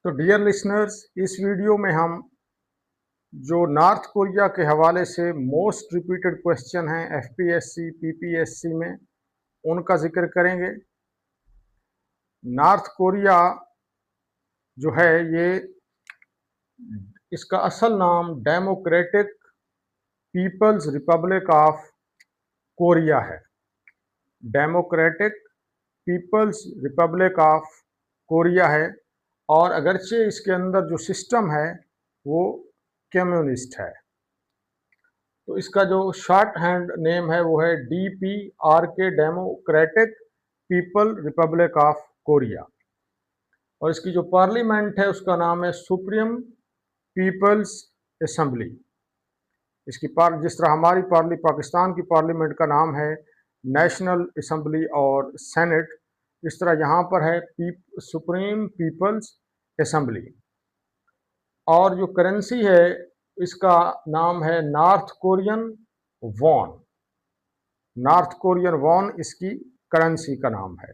तो dear listeners, इस video में हम जो नॉर्थ कोरिया के हवाले से मोस्ट रिपीटेड क्वेश्चन हैं एफपीएससी पीपीएससी में, उनका जिक्र करेंगे। नॉर्थ कोरिया जो है ये, इसका असल नाम democratic people's republic of Korea है। Democratic people's republic of Korea है, और अगरचे इसके अंदर जो सिस्टम है वो कम्युनिस्ट है। तो इसका जो शॉर्ट हैंड नेम है वो है DPRK, democratic people Republic of Korea. और इसकी जो पार्लियामेंट है उसका नाम है सुप्रीम पीपल्स असेंबली। इसकी जिस तरह हमारी पाकिस्तान की पार्लियामेंट का नाम है नेशनल असेंबली और सेनेट, इस तरह यहाँ पर है सुप्रीम पीपल्स असेंबली। और जो करेंसी है इसका नाम है north Korean von. North Korean von इसकी करेंसी का नाम है।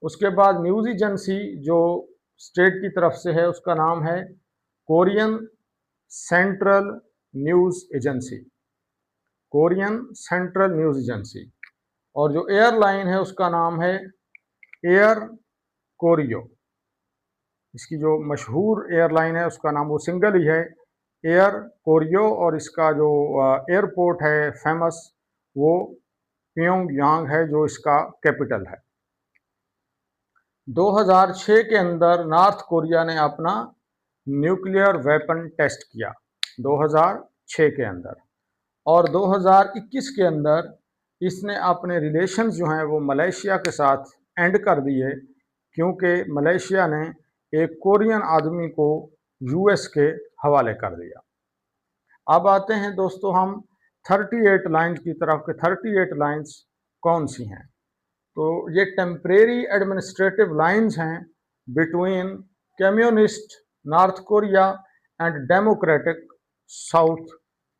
उसके बाद न्यूज़ एजेंसी जो स्टेट की तरफ से है उसका नाम है Korean central news agency. Korean central news agency. और जो एयरलाइन है उसका नाम है एयर कोरियो। इसकी जो मशहूर एयरलाइन है उसका नाम वो सिंगल ही है, एयर कोरियो। और इसका जो एयरपोर्ट है फेमस वो प्योंगयांग है, जो इसका कैपिटल है। 2006 के अंदर नॉर्थ कोरिया ने अपना न्यूक्लियर वेपन टेस्ट किया, 2006 के अंदर। और 2021 के अंदर इसने अपने रिलेशंस जो हैं वो मलेशिया के साथ एंड कर दिए, क्योंकि मलेशिया ने एक कोरियन आदमी को यूएस के हवाले कर दिया। अब आते हैं दोस्तों हम 38 लाइन्स की तरफ के। 38 लाइन्स कौन सी हैं? तो ये टेम्परेरी एडमिनिस्ट्रेटिव लाइन्स हैं between communist north Korea and democratic south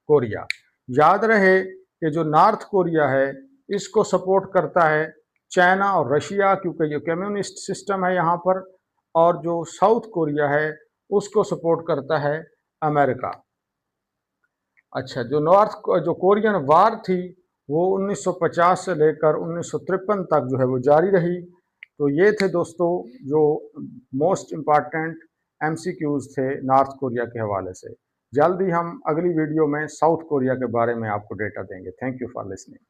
Korea. याद रहे कि जो नॉर्थ कोरिया है इसको सपोर्ट करता है चाइना और रशिया, क्योंकि ये कम्युनिस्ट सिस्टम है यहाँ पर। और जो साउथ कोरिया है उसको सपोर्ट करता है अमेरिका। अच्छा, जो कोरियन वार थी वो 1950 से लेकर 1953 तक जो है वो जारी रही। तो ये थे दोस्तों जो मोस्ट इम्पॉर्टेंट MCQs थे नॉर्थ कोरिया के हवाले से। जल्द ही हम अगली वीडियो में साउथ कोरिया के बारे में आपको डेटा देंगे। Thank you for listening.